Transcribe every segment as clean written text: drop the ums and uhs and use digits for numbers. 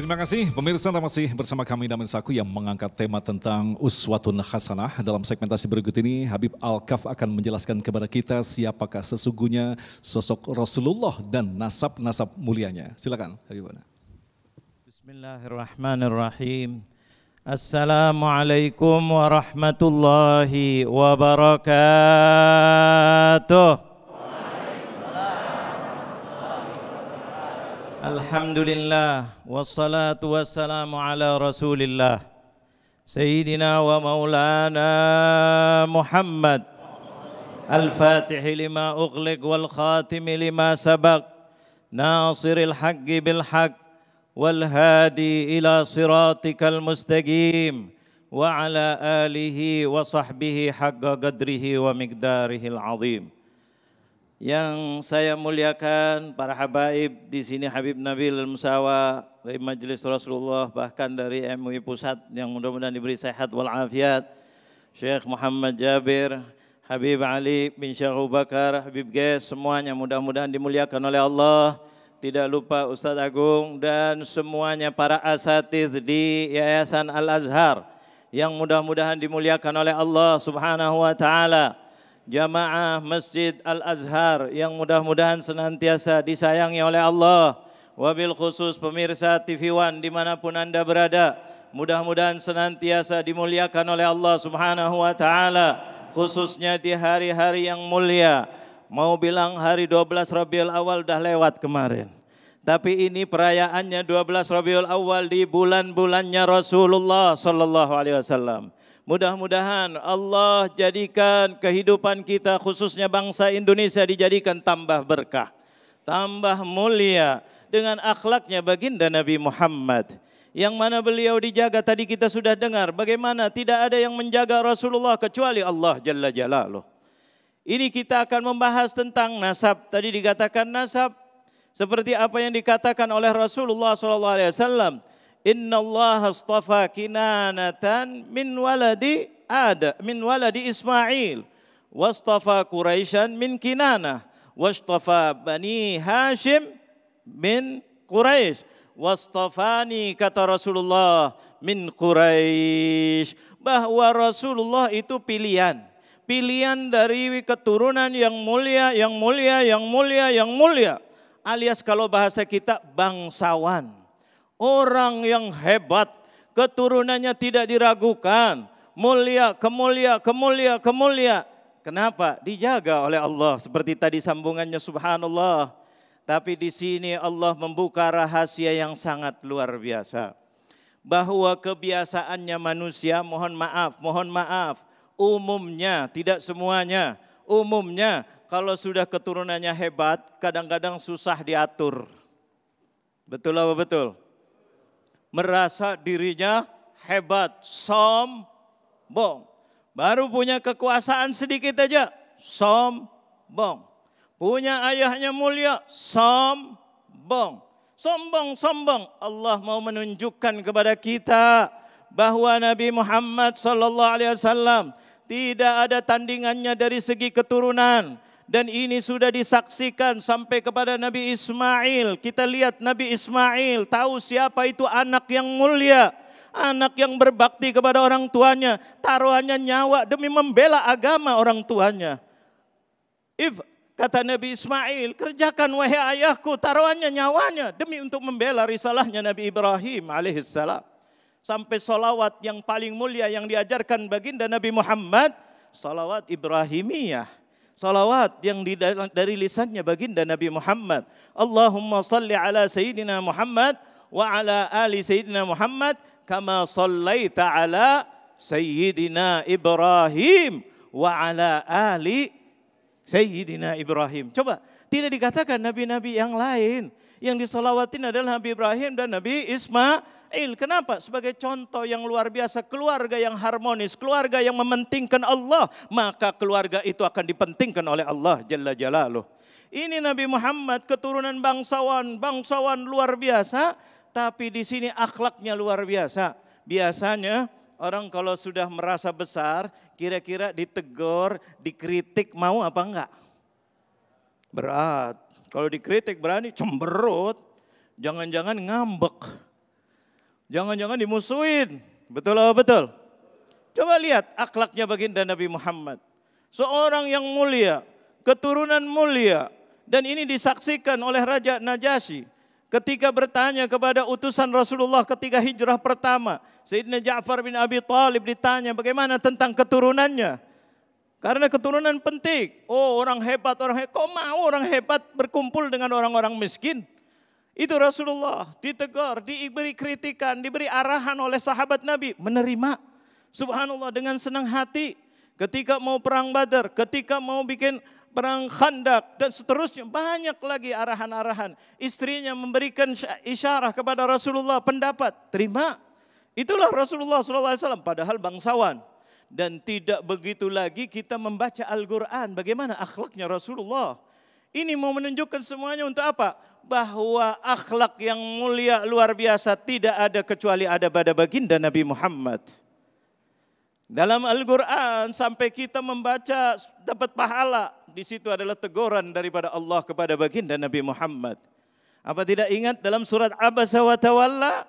Terima kasih pemirsa, masih bersama kami Damin Saku yang mengangkat tema tentang uswatun hasanah. Dalam segmentasi berikut ini Habib Al-Kaf akan menjelaskan kepada kita siapakah sesungguhnya sosok Rasulullah dan nasab-nasab mulianya. Silakan Habib. Bismillahirrahmanirrahim. Assalamualaikum warahmatullahi wabarakatuh. Alhamdulillah wassalatu wassalamu ala Rasulillah Sayyidina wa maulana Muhammad Al-Fatih lima ughliq wal khatimi lima sabaq Nasiril haqqi bil haqq wal hadi ila siratikal mustaqim wa ala alihi wa sahbihi haqqa qadrihi wa miqdarihil azim. Yang saya muliakan para habaib di sini, Habib Nabil Al-Musawa dari Majelis Rasulullah, bahkan dari MUI Pusat yang mudah-mudahan diberi sehat walafiat, Syekh Muhammad Jabir, Habib Ali bin Syekh Abu Bakar, Habib Ges, semuanya mudah-mudahan dimuliakan oleh Allah. Tidak lupa Ustadz Agung dan semuanya para asatiz di Yayasan Al-Azhar yang mudah-mudahan dimuliakan oleh Allah Subhanahu wa taala. Jamaah Masjid Al-Azhar yang mudah-mudahan senantiasa disayangi oleh Allah. Wabil khusus pemirsa TV One dimanapun Anda berada, mudah-mudahan senantiasa dimuliakan oleh Allah Subhanahu wa taala, khususnya di hari-hari yang mulia. Mau bilang hari 12 Rabiul Awal dah lewat kemarin, tapi ini perayaannya 12 Rabiul Awal di bulan-bulannya Rasulullah sallallahu alaihi wasallam. Mudah-mudahan Allah jadikan kehidupan kita khususnya bangsa Indonesia dijadikan tambah berkah, tambah mulia dengan akhlaknya baginda Nabi Muhammad. Yang mana beliau dijaga, tadi kita sudah dengar bagaimana tidak ada yang menjaga Rasulullah kecuali Allah Jalla Jalaluh. Ini kita akan membahas tentang nasab. Tadi dikatakan nasab seperti apa yang dikatakan oleh Rasulullah SAW. Inna Allah astafa Kinanatan min waladi Ismail wastafa Quraisyan min Kinanah wastafa Bani Hashim min Quraisy wastafani, kata Rasulullah, min Quraisy. Bahwa Rasulullah itu pilihan dari keturunan yang mulia, yang mulia, yang mulia, yang mulia, alias kalau bahasa kita bangsawan. Orang yang hebat, keturunannya tidak diragukan, mulia, kemulia, kemulia, kemulia. Kenapa? Dijaga oleh Allah. Seperti tadi sambungannya, subhanallah. Tapi di sini Allah membuka rahasia yang sangat luar biasa. Bahwa kebiasaannya manusia, mohon maaf, umumnya, tidak semuanya, umumnya kalau sudah keturunannya hebat, kadang-kadang susah diatur. Betul apa betul? Merasa dirinya hebat, sombong. Baru punya kekuasaan sedikit aja, sombong. Punya ayahnya mulia, sombong. Sombong. Allah mau menunjukkan kepada kita bahwa Nabi Muhammad SAW tidak ada tandingannya dari segi keturunan. Dan ini sudah disaksikan sampai kepada Nabi Ismail. Kita lihat Nabi Ismail tahu siapa itu anak yang mulia. Anak yang berbakti kepada orang tuanya. Taruhannya nyawa demi membela agama orang tuanya. Kata Nabi Ismail, kerjakan wahai ayahku, taruhannya nyawanya demi untuk membela risalahnya Nabi Ibrahim alaihissalam. Sampai salawat yang paling mulia yang diajarkan baginda Nabi Muhammad, salawat Ibrahimiyah. Salawat yang dari lisannya baginda Nabi Muhammad. Allahumma salli ala Sayyidina Muhammad wa ala ali Sayyidina Muhammad kama sallaita ala Sayyidina Ibrahim wa ala ali Sayyidina Ibrahim. Coba, tidak dikatakan nabi-nabi yang lain. Yang disalawatin adalah Nabi Ibrahim dan Nabi Ismail. Kenapa? Sebagai contoh yang luar biasa, keluarga yang harmonis, keluarga yang mementingkan Allah, maka keluarga itu akan dipentingkan oleh Allah Jalla Jalaluh. Ini Nabi Muhammad keturunan bangsawan luar biasa, tapi di sini akhlaknya luar biasa. Biasanya orang kalau sudah merasa besar, kira-kira ditegur, dikritik mau apa enggak? Berat. Kalau dikritik berani, cemberut, jangan-jangan ngambek. Jangan-jangan dimusuhin. Betul atau betul? Coba lihat akhlaknya baginda Nabi Muhammad. Seorang yang mulia, keturunan mulia. Dan ini disaksikan oleh Raja Najasyi. Ketika bertanya kepada utusan Rasulullah ketika hijrah pertama. Sayyidina Ja'far bin Abi Thalib ditanya bagaimana tentang keturunannya. Karena keturunan penting. Oh, orang hebat. Kok mau orang hebat berkumpul dengan orang-orang miskin? Itu Rasulullah ditegur, diberi kritikan, diberi arahan oleh sahabat Nabi. Menerima. Subhanallah dengan senang hati. Ketika mau perang Badar, ketika mau bikin perang Khandak dan seterusnya. Banyak lagi arahan-arahan. Istrinya memberikan isyarah kepada Rasulullah pendapat. Terima. Itulah Rasulullah SAW. Padahal bangsawan. Dan tidak begitu lagi kita membaca Al-Quran. Bagaimana akhlaknya Rasulullah. Ini mau menunjukkan semuanya untuk apa? Bahwa akhlak yang mulia luar biasa tidak ada kecuali ada pada baginda Nabi Muhammad. Dalam Al-Quran sampai kita membaca dapat pahala. Di situ adalah teguran daripada Allah kepada baginda Nabi Muhammad. Apa tidak ingat dalam surat Abasa wa Tawalla?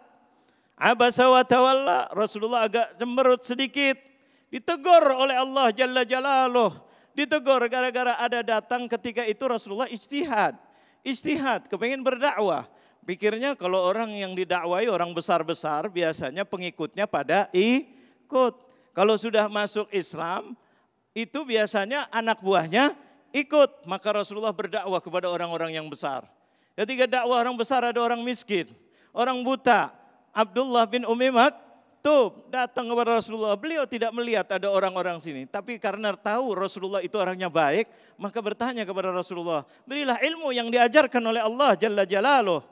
Abasa wa Tawalla, Rasulullah agak cemberut sedikit. Ditegur oleh Allah Jalla Jalaluh. Ditegur gara-gara ada datang ketika itu Rasulullah ijtihad. Ijtihad, kepengen berdakwah. Pikirnya kalau orang yang didakwai orang besar-besar biasanya pengikutnya pada ikut. Kalau sudah masuk Islam itu biasanya anak buahnya ikut. Maka Rasulullah berdakwah kepada orang-orang yang besar. Ketika dakwah orang besar ada orang miskin, orang buta. Abdullah bin Ummi Maktub datang kepada Rasulullah. Beliau tidak melihat ada orang-orang sini. Tapi karena tahu Rasulullah itu orangnya baik, maka bertanya kepada Rasulullah, berilah ilmu yang diajarkan oleh Allah Jalla Jalaluh.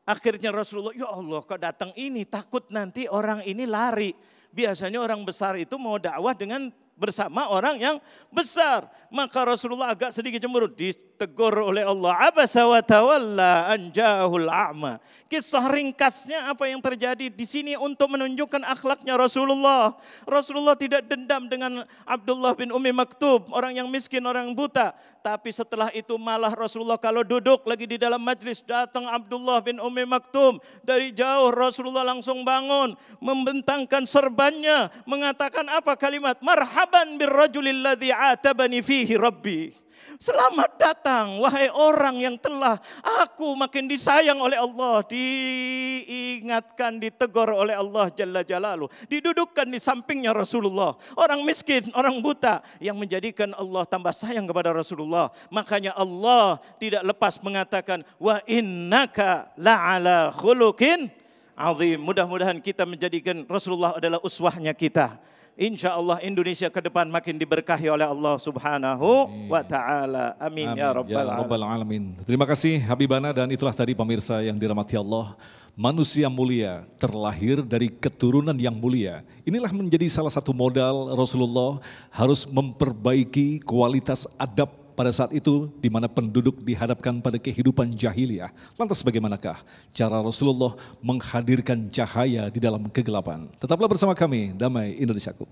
Akhirnya Rasulullah, ya Allah kok datang ini, takut nanti orang ini lari. Biasanya orang besar itu mau dakwah dengan bersama orang yang besar. Maka Rasulullah agak sedikit cemberut, ditegur oleh Allah. Abasa wa tawalla an ja'ahul a'ma. Kisah ringkasnya apa yang terjadi di sini untuk menunjukkan akhlaknya Rasulullah. Rasulullah tidak dendam dengan Abdullah bin Ummi Maktub, orang yang miskin, orang yang buta. Tapi setelah itu malah Rasulullah kalau duduk lagi di dalam majlis, datang Abdullah bin Ummi Maktub. Dari jauh Rasulullah langsung bangun, membentangkan serbannya, mengatakan apa kalimat? Marhaban birrajulil ladzi atabani fihi rabbi. Selamat datang wahai orang yang telah aku makin disayang oleh Allah. Diingatkan, ditegur oleh Allah Jalla Jalaluh. Didudukkan di sampingnya Rasulullah. Orang miskin, orang buta yang menjadikan Allah tambah sayang kepada Rasulullah. Makanya Allah tidak lepas mengatakan wa innaka la'ala khuluqin azim. Mudah-mudahan kita menjadikan Rasulullah adalah uswahnya kita. Insya Allah Indonesia ke depan makin diberkahi oleh Allah Subhanahu wa Ta'ala. Amin, ya Rabbal Alamin. Terima kasih Habibana, dan itulah tadi pemirsa yang dirahmati Allah. Manusia mulia terlahir dari keturunan yang mulia. Inilah menjadi salah satu modal Rasulullah harus memperbaiki kualitas adab pada saat itu di mana penduduk dihadapkan pada kehidupan jahiliyah. Lantas bagaimanakah cara Rasulullah menghadirkan cahaya di dalam kegelapan? Tetaplah bersama kami, Damai Indonesiaku.